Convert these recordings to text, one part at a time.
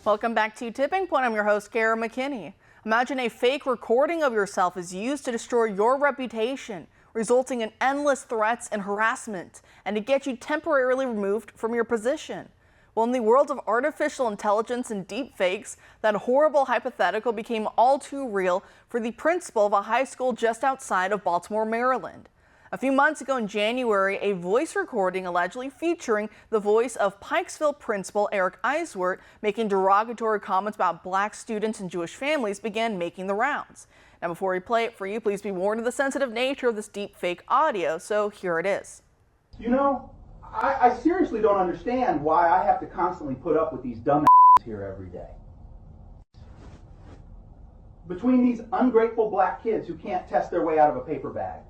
Welcome back to Tipping Point. I'm your host, Kara McKinney. Imagine a fake recording of yourself is used to destroy your reputation, resulting in endless threats and harassment, and to get you temporarily removed from your position. Well, in the world of artificial intelligence and deepfakes, that horrible hypothetical became all too real for the principal of a high school just outside of Baltimore, Maryland. A few months ago in January, a voice recording allegedly featuring the voice of Pikesville principal Eric Eiswert making derogatory comments about black students and Jewish families began making the rounds. Now, before we play it for you, please be warned of the sensitive nature of this deep fake audio, so here it is. You know, I seriously don't understand why I have to constantly put up with these dumb here every day. Between these ungrateful black kids who can't test their way out of a paper bag,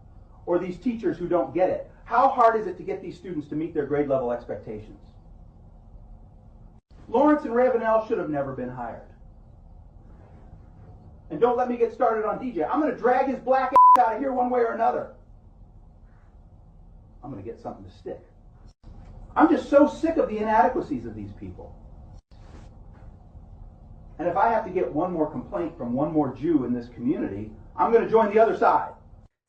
or these teachers who don't get it, how hard is it to get these students to meet their grade level expectations? Lawrence and Ravenel should have never been hired. And don't let me get started on DJ. I'm going to drag his black ass out of here one way or another. I'm going to get something to stick. I'm just so sick of the inadequacies of these people. And if I have to get one more complaint from one more Jew in this community, I'm going to join the other side.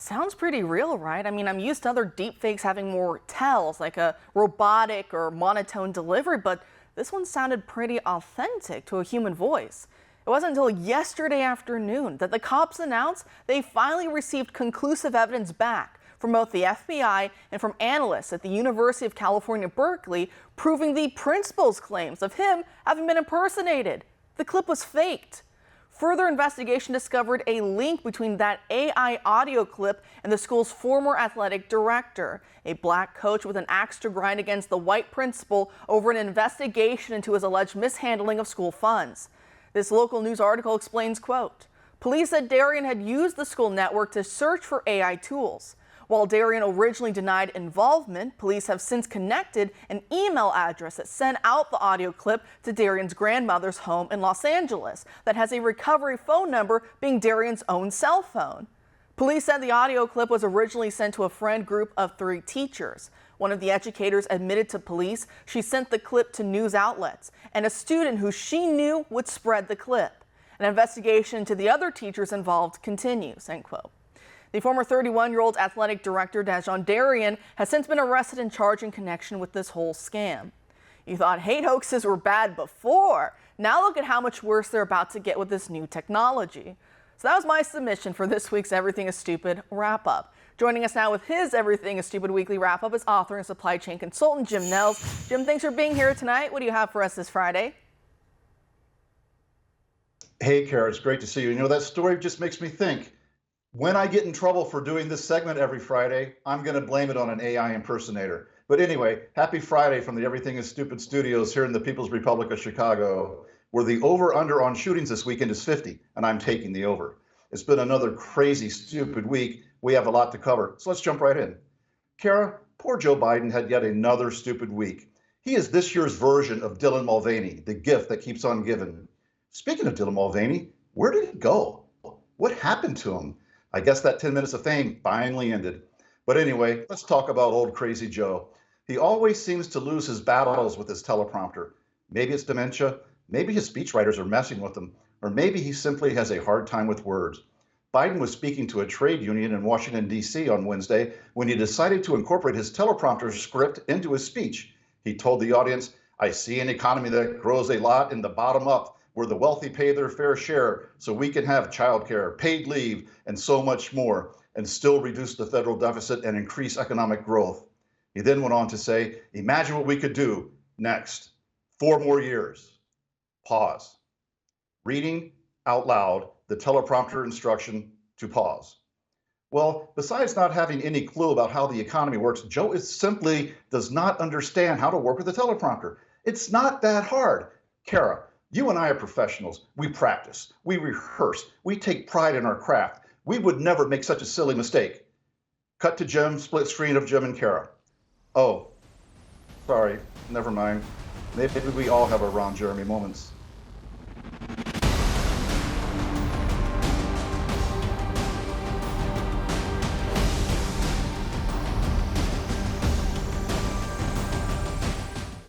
Sounds pretty real, right? I mean, I'm used to other deepfakes having more tells, like a robotic or monotone delivery, but this one sounded pretty authentic to a human voice. It wasn't until yesterday afternoon that the cops announced they finally received conclusive evidence back from both the FBI and from analysts at the University of California, Berkeley, proving the principal's claims of him having been impersonated. The clip was faked. Further investigation discovered a link between that AI audio clip and the school's former athletic director, a black coach with an axe to grind against the white principal over an investigation into his alleged mishandling of school funds. This local news article explains, quote, police said Darian had used the school network to search for AI tools. While Darian originally denied involvement, police have since connected an email address that sent out the audio clip to Darian's grandmother's home in Los Angeles that has a recovery phone number being Darian's own cell phone. Police said the audio clip was originally sent to a friend group of 3 teachers. One of the educators admitted to police she sent the clip to news outlets and a student who she knew would spread the clip. An investigation into the other teachers involved continues, end quote. The former 31-year-old athletic director, Dajon Darian, has since been arrested and charged in connection with this whole scam. You thought hate hoaxes were bad before. Now look at how much worse they're about to get with this new technology. So that was my submission for this week's Everything is Stupid wrap-up. Joining us now with his Everything is Stupid weekly wrap-up is author and supply chain consultant Jim Nels. Jim, thanks for being here tonight. What do you have for us this Friday? Hey, Kara, it's great to see you. You know, that story just makes me think. When I get in trouble for doing this segment every Friday, I'm going to blame it on an AI impersonator. But anyway, happy Friday from the Everything is Stupid studios here in the People's Republic of Chicago, where the over-under on shootings this weekend is 50, and I'm taking the over. It's been another crazy, stupid week. We have a lot to cover, so let's jump right in. Kara, poor Joe Biden had yet another stupid week. He is this year's version of Dylan Mulvaney, the gift that keeps on giving. Speaking of Dylan Mulvaney, where did he go? What happened to him? I guess that 10 minutes of fame finally ended. But anyway, let's talk about old crazy Joe. He always seems to lose his battles with his teleprompter. Maybe it's dementia, maybe his speechwriters are messing with him, or maybe he simply has a hard time with words. Biden was speaking to a trade union in Washington, D.C. on Wednesday when he decided to incorporate his teleprompter script into his speech. He told the audience, I see an economy that grows a lot in the bottom up, where the wealthy pay their fair share so we can have childcare, paid leave, and so much more, and still reduce the federal deficit and increase economic growth. He then went on to say, imagine what we could do next. 4 more years. Pause. Reading out loud the teleprompter instruction to pause. Well, besides not having any clue about how the economy works, Joe simply does not understand how to work with the teleprompter. It's not that hard. Kara, you and I are professionals. We practice, we rehearse, we take pride in our craft. We would never make such a silly mistake. Cut to Jim, split screen of Jim and Kara. Oh, sorry, never mind. Maybe we all have our Ron Jeremy moments.